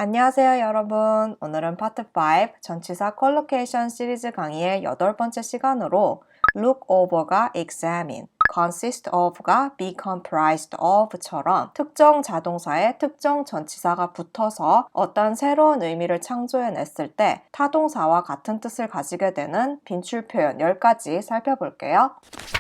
안녕하세요, 여러분. 오늘은 파트 5 전치사 컬로케이션 시리즈 강의의 8번째 시간으로 look over가 examine, consist of가 be comprised of처럼 특정 자동사에 특정 전치사가 붙어서 어떤 새로운 의미를 창조해냈을 때 타동사와 같은 뜻을 가지게 되는 빈출 표현 10가지 살펴볼게요.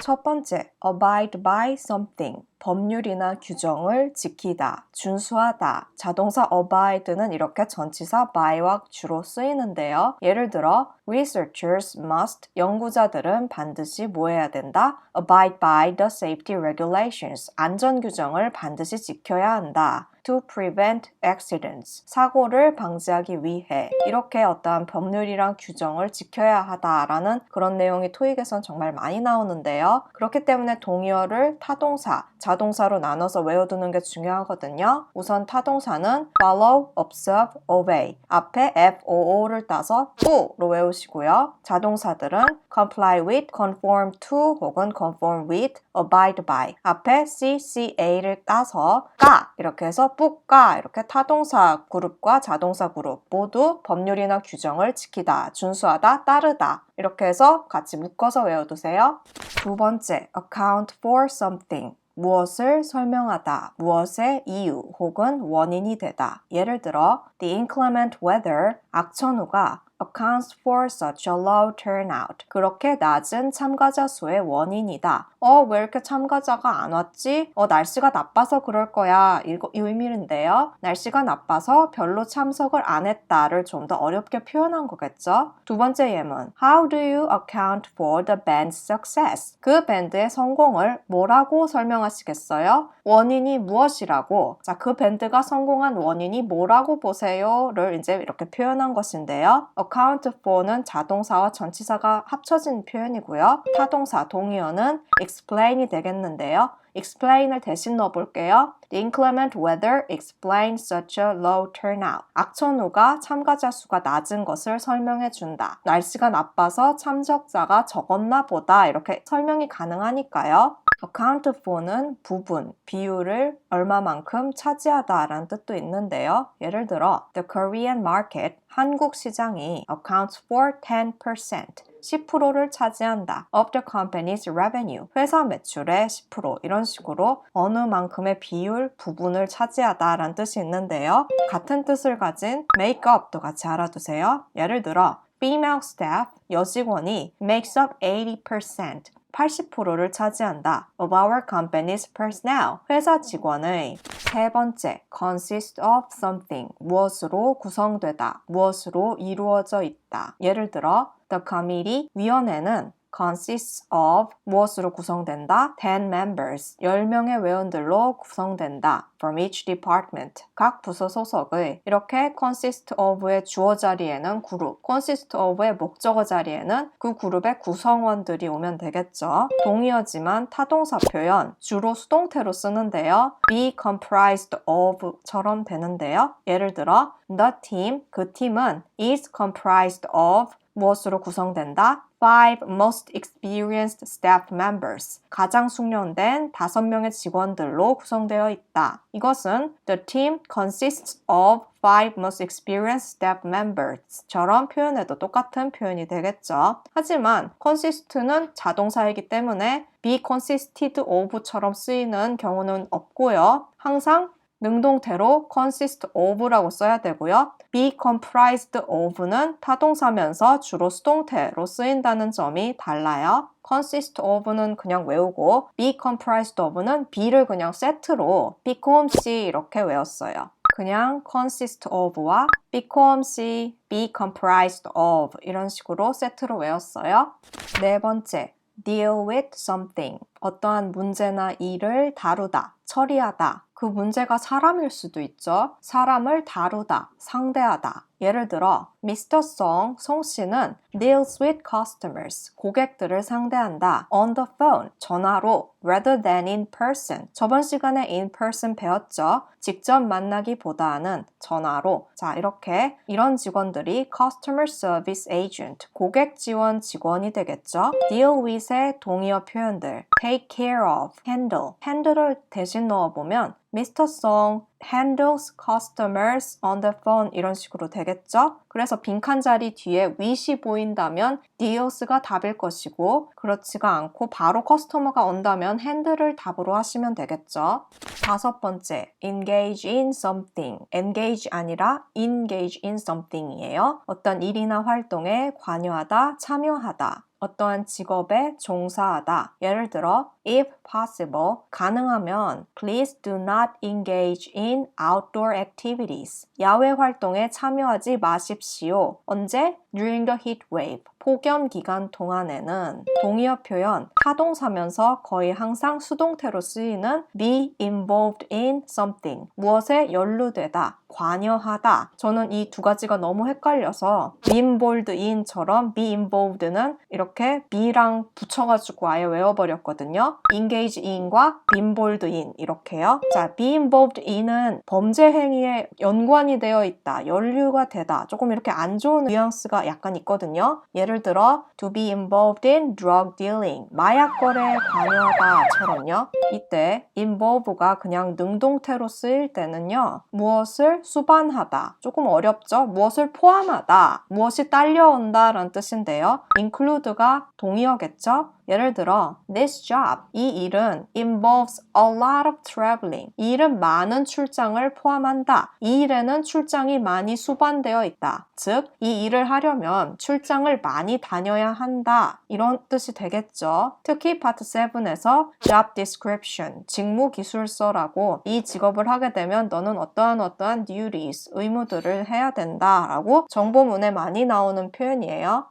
첫 번째, abide by something. 법률이나 규정을 지키다, 준수하다. 자동사 abide는 이렇게 전치사 by와 주로 쓰이는데요. 예를 들어 researchers must, 연구자들은 반드시 뭐 해야 된다? abide by the safety regulations, 안전 규정을 반드시 지켜야 한다. to prevent accidents, 사고를 방지하기 위해 이렇게 어떠한 법률이랑 규정을 지켜야 하다라는 그런 내용이 토익에선 정말 많이 나오는데요. 그렇기 때문에 동의어를 타동사, 자동사로 나눠서 외워두는 게 중요하거든요. 우선 타동사는 follow, observe, obey 앞에 FOO를 따서 do로 외우시고요. 자동사들은 comply with, conform to 혹은 conform with, abide by 앞에 CCA를 따서 까 이렇게 해서 뿌까 이렇게 타동사 그룹과 자동사 그룹 모두 법률이나 규정을 지키다, 준수하다, 따르다 이렇게 해서 같이 묶어서 외워두세요. 두 번째, account for something. 무엇을 설명하다, 무엇의 이유 혹은 원인이 되다. 예를 들어, the inclement weather, 악천후가 accounts for such a low turnout. 그렇게 낮은 참가자 수의 원인이다. 왜 이렇게 참가자가 안 왔지? 날씨가 나빠서 그럴 거야. 이 의미인데요. 날씨가 나빠서 별로 참석을 안 했다를 좀 더 어렵게 표현한 거겠죠? 두 번째 예문. How do you account for the band's success? 그 밴드의 성공을 뭐라고 설명하시겠어요? 원인이 무엇이라고? 자, 그 밴드가 성공한 원인이 뭐라고 보세요?를 이제 이렇게 표현한 것인데요. account for는 자동사와 전치사가 합쳐진 표현이고요. 타동사, 동의어는 explain이 되겠는데요. explain을 대신 넣어볼게요. The inclement weather explains such a low turnout. 악천후가 참가자 수가 낮은 것을 설명해준다. 날씨가 나빠서 참석자가 적었나 보다 이렇게 설명이 가능하니까요. account for는 부분, 비율을 얼마만큼 차지하다라는 뜻도 있는데요. 예를 들어 The Korean market, 한국 시장이 accounts for 10%. 10%를 차지한다. of the company's revenue. 회사 매출의 10% 이런 식으로 어느 만큼의 비율, 부분을 차지하다 라는 뜻이 있는데요. 같은 뜻을 가진 make up도 같이 알아두세요. 예를 들어 female staff, 여직원이 makes up 80%. 80%를 차지한다. of our company's personnel. 회사 직원의 세 번째, consist of something. 무엇으로 구성되다. 무엇으로 이루어져 있다. 예를 들어 The committee, 위원회는 consists of 무엇으로 구성된다? 10 members, 10명의 회원들로 구성된다. From each department, 각 부서 소속의 이렇게 consist of의 주어 자리에는 그룹, consist of의 목적어 자리에는 그 그룹의 구성원들이 오면 되겠죠. 동의어지만 타동사 표현 주로 수동태로 쓰는데요. be comprised of처럼 되는데요. 예를 들어 the team, 그 팀은 is comprised of 무엇으로 구성된다? 5 most experienced staff members. 가장 숙련된 5명의 직원들로 구성되어 있다. 이것은 The team consists of 5 most experienced staff members처럼 표현해도 똑같은 표현이 되겠죠. 하지만 consist는 자동사이기 때문에 be consisted of처럼 쓰이는 경우는 없고요. 항상 능동태로 consist of라고 써야 되고요. be comprised of는 타동사면서 주로 수동태로 쓰인다는 점이 달라요. consist of는 그냥 외우고 be comprised of는 be를 그냥 세트로 become 이렇게 외웠어요. 그냥 consist of와 become, be comprised of 이런 식으로 세트로 외웠어요. 네 번째, deal with something. 어떠한 문제나 일을 다루다, 처리하다. 그 문제가 사람일 수도 있죠. 사람을 다루다, 상대하다. 예를 들어 Mr. 송 씨는 deals with customers, 고객들을 상대한다. on the phone, 전화로 rather than in person. 저번 시간에 in person 배웠죠. 직접 만나기보다는 전화로. 자, 이렇게 이런 직원들이 customer service agent, 고객 지원 직원이 되겠죠. deal with의 동의어 표현들 take care of, handle을 대신 넣어보면 Mr. 송 handles customers on the phone 이런 식으로 되겠죠? 그래서 빈칸 자리 뒤에 with이 보인다면 deals가 답일 것이고 그렇지가 않고 바로 커스터머가 온다면 handle을 답으로 하시면 되겠죠? 다섯 번째, engage in something. engage 아니라 engage in something이에요. 어떤 일이나 활동에 관여하다, 참여하다. 어떠한 직업에 종사하다. 예를 들어, if possible, 가능하면 please do not engage in outdoor activities. 야외 활동에 참여하지 마십시오. 언제? During the heat wave. 폭염 기간 동안에는 동의어 표현 타동사면서 거의 항상 수동태로 쓰이는 be involved in something. 무엇에 연루되다, 관여하다. 저는 이 두 가지가 너무 헷갈려서 be involved in처럼 be involved는 이렇게 be랑 붙여가지고 아예 외워버렸거든요. engage in과 be involved in 이렇게요. 자, be involved in은 범죄 행위에 연관이 되어 있다, 연루가 되다. 조금 이렇게 안 좋은 뉘앙스가 약간 있거든요. 예를 들어 to be involved in drug dealing. 마약 거래에 관여하다처럼요. 이때 involve가 그냥 능동태로 쓰일 때는요. 무엇을 수반하다. 조금 어렵죠? 무엇을 포함하다. 무엇이 딸려온다 라는 뜻인데요. include가 동의어겠죠? 예를 들어 this job, 이 일은 involves a lot of traveling. 이 일은 많은 출장을 포함한다. 이 일에는 출장이 많이 수반되어 있다. 즉, 이 일을 하려면 출장을 많이 다녀야 한다. 이런 뜻이 되겠죠. 특히 파트 7에서 job description, 직무 기술서라고 이 직업을 하게 되면 너는 어떠한 duties, 의무들을 해야 된다라고 정보문에 많이 나오는 표현이에요.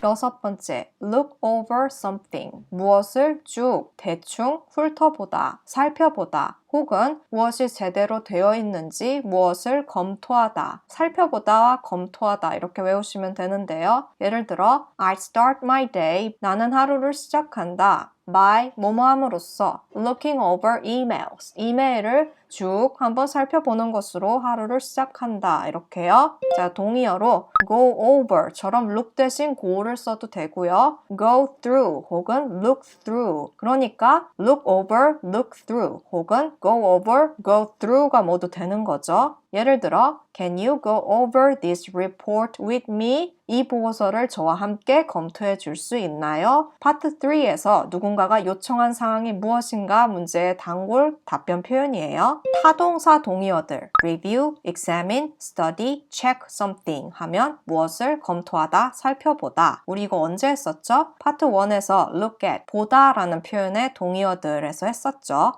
여섯 번째, look over something. 무엇을 쭉, 대충 훑어보다, 살펴보다. 혹은 무엇이 제대로 되어 있는지 무엇을 검토하다, 살펴보다와 검토하다 이렇게 외우시면 되는데요. 예를 들어 I start my day, 나는 하루를 시작한다. by 뭐뭐함으로써 looking over emails, 이메일을 쭉 한번 살펴보는 것으로 하루를 시작한다 이렇게요. 자, 동의어로 go over처럼 look 대신 go를 써도 되고요. go through 혹은 look through, 그러니까 look over, look through 혹은 go over, go through가 모두 되는 거죠. 예를 들어 Can you go over this report with me? 이 보고서를 저와 함께 검토해 줄 수 있나요? 파트 3에서 누군가가 요청한 사항이 무엇인가 문제의 단골 답변 표현이에요. 타동사 동의어들 review, examine, study, check something 하면 무엇을 검토하다, 살펴보다. 우리 이거 언제 했었죠? 파트 1에서 look at, 보다 라는 표현의 동의어들에서 했었죠.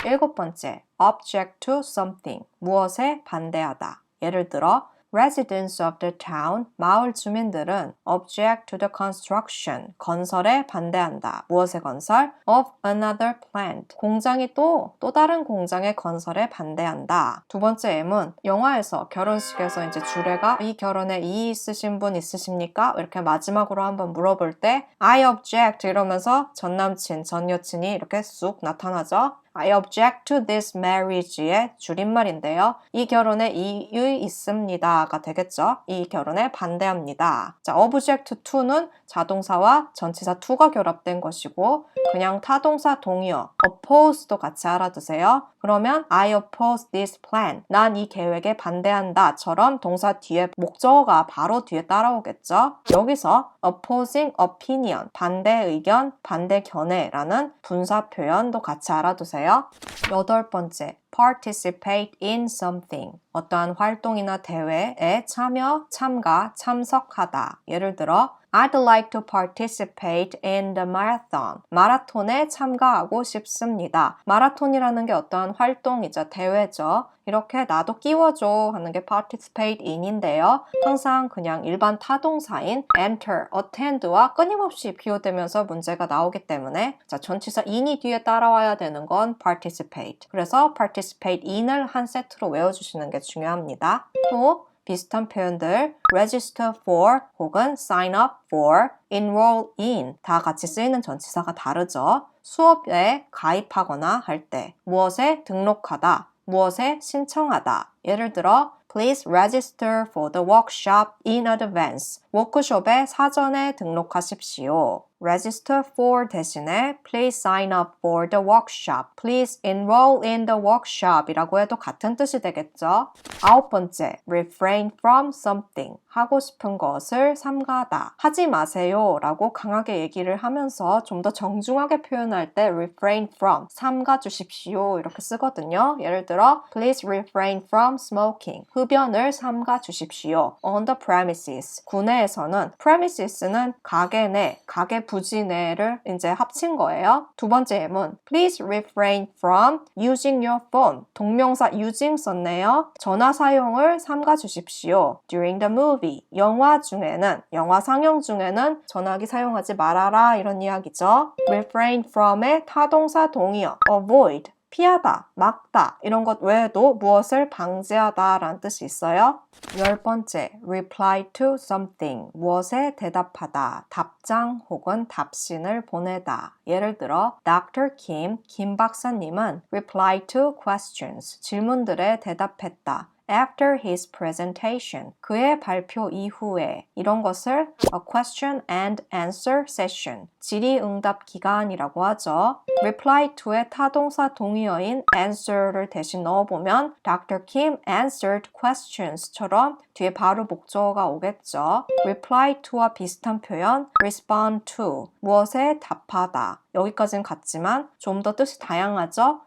일곱 번째, object to something, 무엇에 반대하다. 예를 들어 residents of the town, 마을 주민들은 object to the construction, 건설에 반대한다. 무엇의 건설? of another plant, 공장이 또 다른 공장의 건설에 반대한다. 두 번째 M은 영화에서 결혼식에서 이제 주례가 이 결혼에 이의 있으신 분 있으십니까? 이렇게 마지막으로 한번 물어볼 때 I object 이러면서 전 남친, 전 여친이 이렇게 쑥 나타나죠. I object to this marriage의 줄임말인데요. 이 결혼에 이의 있습니다가 되겠죠. 이 결혼에 반대합니다. 자, object to는 자동사와 전치사 to가 결합된 것이고 그냥 타동사 동의어 oppose도 같이 알아두세요. 그러면 I oppose this plan. 난 이 계획에 반대한다처럼 동사 뒤에 목적어가 바로 뒤에 따라오겠죠. 여기서 opposing opinion, 반대 의견, 반대 견해라는 분사 표현도 같이 알아두세요. 여덟 번째, participate in something. 어떠한 활동이나 대회에 참여, 참가, 참석하다. 예를 들어 I'd like to participate in the marathon. 마라톤에 참가하고 싶습니다. 마라톤이라는 게 어떠한 활동이죠, 대회죠. 이렇게 나도 끼워줘 하는 게 participate in인데요. 항상 그냥 일반 타동사인 enter, attend와 끊임없이 비교되면서 문제가 나오기 때문에 자, 전치사 in이 뒤에 따라와야 되는 건 participate. 그래서 participate in을 한 세트로 외워주시는 게 중요합니다. 또 비슷한 표현들 register for 혹은 sign up for, enroll in 다 같이 쓰이는 전치사가 다르죠. 수업에 가입하거나 할 때 무엇에 등록하다, 무엇에 신청하다. 예를 들어 Please register for the workshop in advance. 워크숍에 사전에 등록하십시오. register for 대신에 please sign up for the workshop, please enroll in the workshop 이라고 해도 같은 뜻이 되겠죠. 9번째, refrain from something, 하고 싶은 것을 삼가다. 하지 마세요 라고 강하게 얘기를 하면서 좀 더 정중하게 표현할 때 refrain from, 삼가 주십시오 이렇게 쓰거든요. 예를 들어 please refrain from smoking, 흡연을 삼가 주십시오. on the premises, 구내에서는 premises는 가게 내, 가게 부지 내를 이제 합친 거예요. 두 번째 예문 please refrain from using your phone, 동명사 using 썼네요. 전화 사용을 삼가 주십시오. during the movie, 영화 중에는, 영화 상영 중에는 전화기 사용하지 말아라 이런 이야기죠. refrain from의 타동사 동의어 avoid, 피하다, 막다 이런 것 외에도 무엇을 방지하다 라는 뜻이 있어요. 10번째, reply to something, 무엇에 대답하다, 답장 혹은 답신을 보내다. 예를 들어 Dr. 김 박사님은 reply to questions, 질문들에 대답했다. After his presentation, 그의 발표 이후에 이런 것을 a question and answer session, 질의응답 기간이라고 하죠. reply to의 타동사 동의어인 answer를 대신 넣어보면 Dr. Kim answered questions처럼 뒤에 바로 목적어가 오겠죠. reply to와 비슷한 표현 respond to, 무엇에 답하다. 여기까지는 같지만 좀 더 뜻이 다양하죠.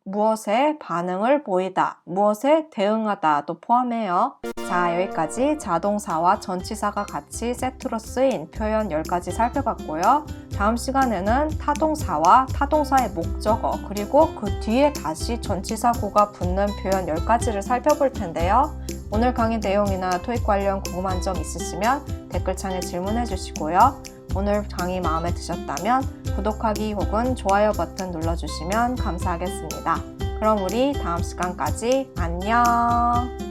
무엇에 반응을 보이다, 무엇에 대응하다도 포함해요. 자, 여기까지 자동사와 전치사가 같이 세트로 쓰인 표현 10가지 살펴봤고요. 다음 시간에는 타동사와 타동사의 목적어, 그리고 그 뒤에 다시 전치사구가 붙는 표현 10가지를 살펴볼 텐데요. 오늘 강의 내용이나 토익 관련 궁금한 점 있으시면 댓글창에 질문해 주시고요. 오늘 강의 마음에 드셨다면 구독하기 혹은 좋아요 버튼 눌러주시면 감사하겠습니다. 그럼 우리 다음 시간까지 안녕!